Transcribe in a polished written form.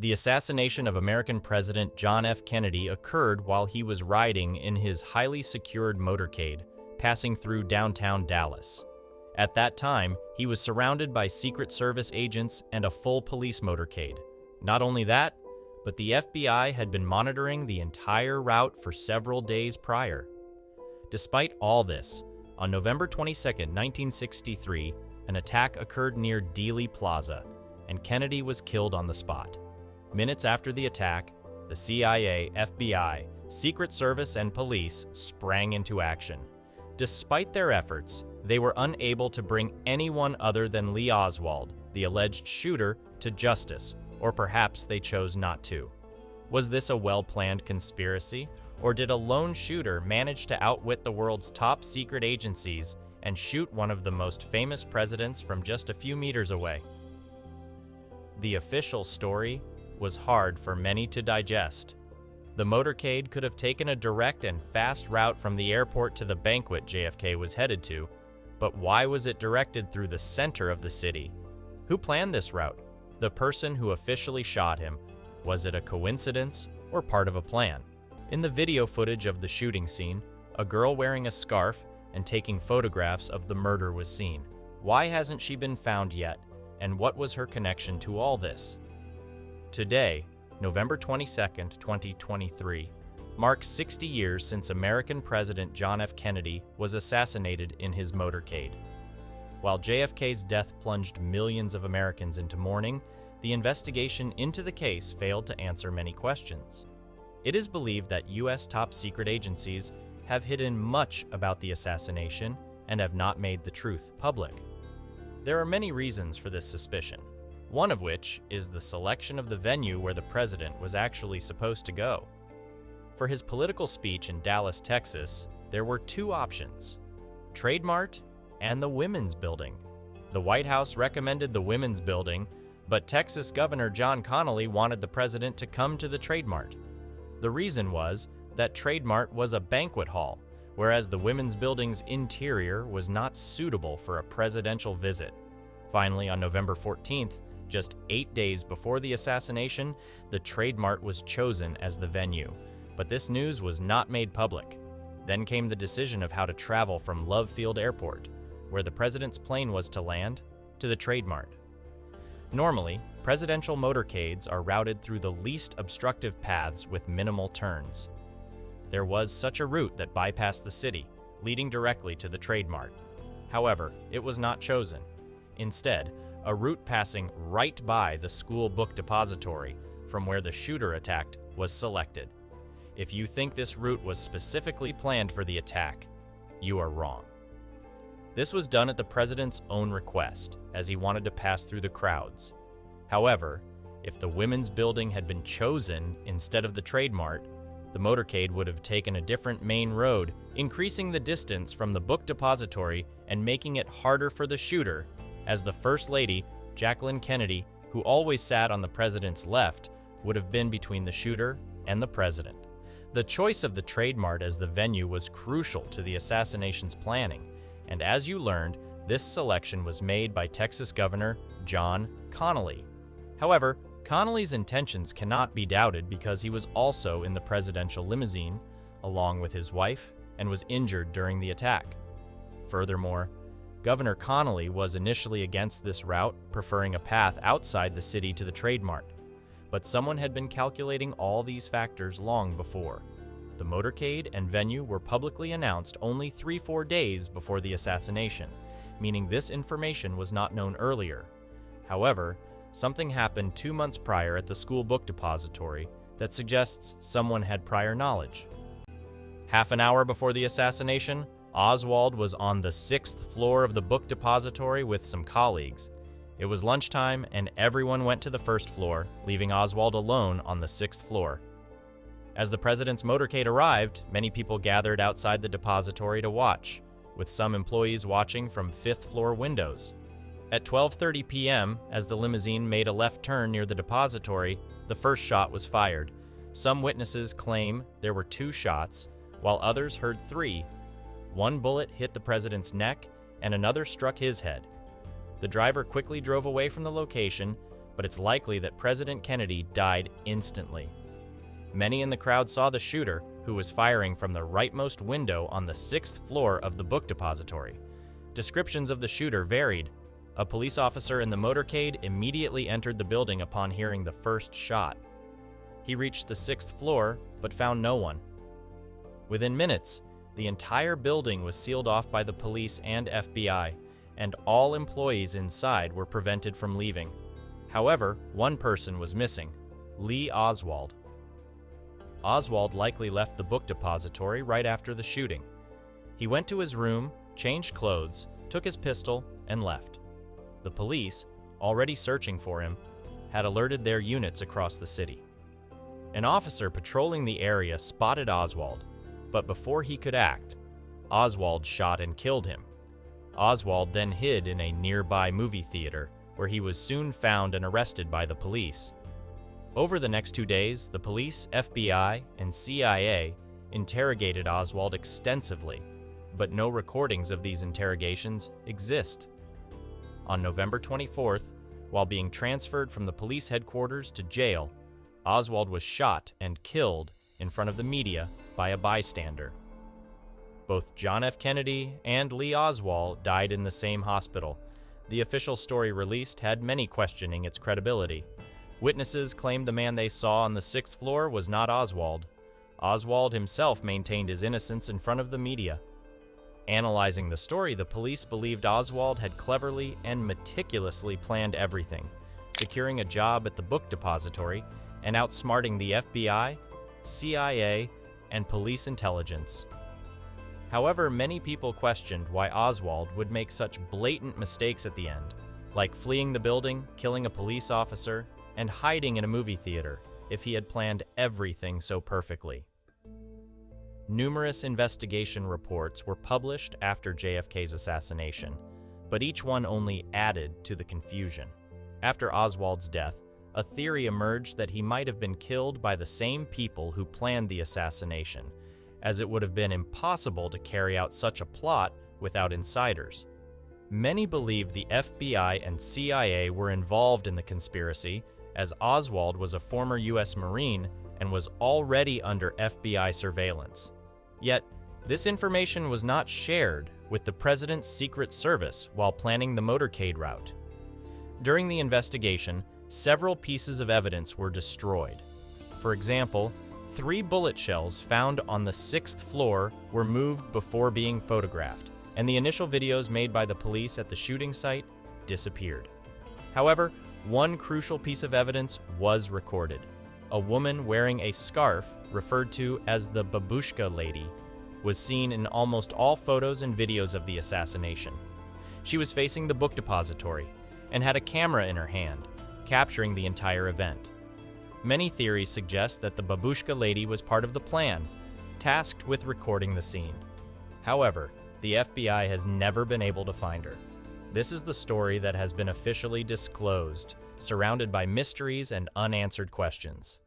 The assassination of American President John F. Kennedy occurred while he was riding in his highly secured motorcade, passing through downtown Dallas. At that time, he was surrounded by Secret Service agents and a full police motorcade. Not only that, but the FBI had been monitoring the entire route for several days prior. Despite all this, on November 22, 1963, an attack occurred near Dealey Plaza, and Kennedy was killed on the spot. Minutes after the attack, the CIA, FBI, Secret Service, and police sprang into action. Despite their efforts, they were unable to bring anyone other than Lee Oswald, the alleged shooter, to justice, or perhaps they chose not to. Was this a well-planned conspiracy, or did a lone shooter manage to outwit the world's top secret agencies and shoot one of the most famous presidents from just a few meters away? The official story was hard for many to digest. The motorcade could have taken a direct and fast route from the airport to the banquet JFK was headed to, but why was it directed through the center of the city? Who planned this route? The person who officially shot him. Was it a coincidence or part of a plan? In the video footage of the shooting scene, a girl wearing a scarf and taking photographs of the murder was seen. Why hasn't she been found yet, and what was her connection to all this? Today, November 22, 2023, marks 60 years since American President John F. Kennedy was assassinated in his motorcade. While JFK's death plunged millions of Americans into mourning, the investigation into the case failed to answer many questions. It is believed that U.S. top secret agencies have hidden much about the assassination and have not made the truth public. There are many reasons for this suspicion, one of which is the selection of the venue where the president was actually supposed to go. For his political speech in Dallas, Texas, there were two options: Trade Mart and the Women's Building. The White House recommended the Women's Building, but Texas Governor John Connally wanted the president to come to the Trade Mart. The reason was that Trade Mart was a banquet hall, whereas the Women's Building's interior was not suitable for a presidential visit. Finally, on November 14th, just 8 days before the assassination, the Trade Mart was chosen as the venue, but this news was not made public. Then came the decision of how to travel from Love Field Airport, where the president's plane was to land, to the Trade Mart. Normally, presidential motorcades are routed through the least obstructive paths with minimal turns. There was such a route that bypassed the city, leading directly to the Trade Mart. However, it was not chosen. Instead, a route passing right by the school book depository from where the shooter attacked was selected. If you think this route was specifically planned for the attack, you are wrong. This was done at the president's own request, as he wanted to pass through the crowds. However, if the Women's Building had been chosen instead of the Trade Mart, the motorcade would have taken a different main road, increasing the distance from the book depository and making it harder for the shooter, as the First Lady, Jacqueline Kennedy, who always sat on the president's left, would have been between the shooter and the president. The choice of the Trade Mart as the venue was crucial to the assassination's planning, and as you learned, this selection was made by Texas Governor John Connally. However, Connally's intentions cannot be doubted because he was also in the presidential limousine, along with his wife, and was injured during the attack. Furthermore, Governor Connally was initially against this route, preferring a path outside the city to the Trade Mart. But someone had been calculating all these factors long before. The motorcade and venue were publicly announced only 3-4 days before the assassination, meaning this information was not known earlier. However, something happened 2 months prior at the school book depository that suggests someone had prior knowledge. Half an hour before the assassination, Oswald was on the 6th floor of the book depository with some colleagues. It was lunchtime and everyone went to the 1st floor, leaving Oswald alone on the 6th floor. As the president's motorcade arrived, many people gathered outside the depository to watch, with some employees watching from 5th floor windows. At 12:30 p.m., as the limousine made a left turn near the depository, the first shot was fired. Some witnesses claim there were 2 shots, while others heard 3. One bullet hit the president's neck and another struck his head. The driver quickly drove away from the location, but it's likely that President Kennedy died instantly. Many in the crowd saw the shooter, who was firing from the rightmost window on the 6th floor of the book depository. Descriptions of the shooter varied. A police officer in the motorcade immediately entered the building upon hearing the first shot. He reached the 6th floor, but found no one. Within minutes, the entire building was sealed off by the police and FBI, and all employees inside were prevented from leaving. However, one person was missing: Lee Oswald. Oswald likely left the book depository right after the shooting. He went to his room, changed clothes, took his pistol, and left. The police, already searching for him, had alerted their units across the city. An officer patrolling the area spotted Oswald, but before he could act, Oswald shot and killed him. Oswald then hid in a nearby movie theater, where he was soon found and arrested by the police. Over the next 2 days, the police, FBI, and CIA interrogated Oswald extensively, but no recordings of these interrogations exist. On November 24th, while being transferred from the police headquarters to jail, Oswald was shot and killed in front of the media by a bystander. Both John F. Kennedy and Lee Oswald died in the same hospital. The official story released had many questioning its credibility. Witnesses claimed the man they saw on the 6th floor was not Oswald. Oswald himself maintained his innocence in front of the media. Analyzing the story, the police believed Oswald had cleverly and meticulously planned everything, securing a job at the book depository and outsmarting the FBI, CIA, and police intelligence. However, many people questioned why Oswald would make such blatant mistakes at the end, like fleeing the building, killing a police officer, and hiding in a movie theater, if he had planned everything so perfectly. Numerous investigation reports were published after JFK's assassination, but each one only added to the confusion. After Oswald's death, a theory emerged that he might have been killed by the same people who planned the assassination, as it would have been impossible to carry out such a plot without insiders. Many believe the FBI and CIA were involved in the conspiracy, as Oswald was a former U.S. Marine and was already under FBI surveillance. Yet, this information was not shared with the President's Secret Service while planning the motorcade route. During the investigation, several pieces of evidence were destroyed. For example, 3 bullet shells found on the 6th floor were moved before being photographed, and the initial videos made by the police at the shooting site disappeared. However, one crucial piece of evidence was recorded. A woman wearing a scarf, referred to as the babushka lady, was seen in almost all photos and videos of the assassination. She was facing the book depository and had a camera in her hand, capturing the entire event. Many theories suggest that the babushka lady was part of the plan, tasked with recording the scene. However, the FBI has never been able to find her. This is the story that has been officially disclosed, surrounded by mysteries and unanswered questions.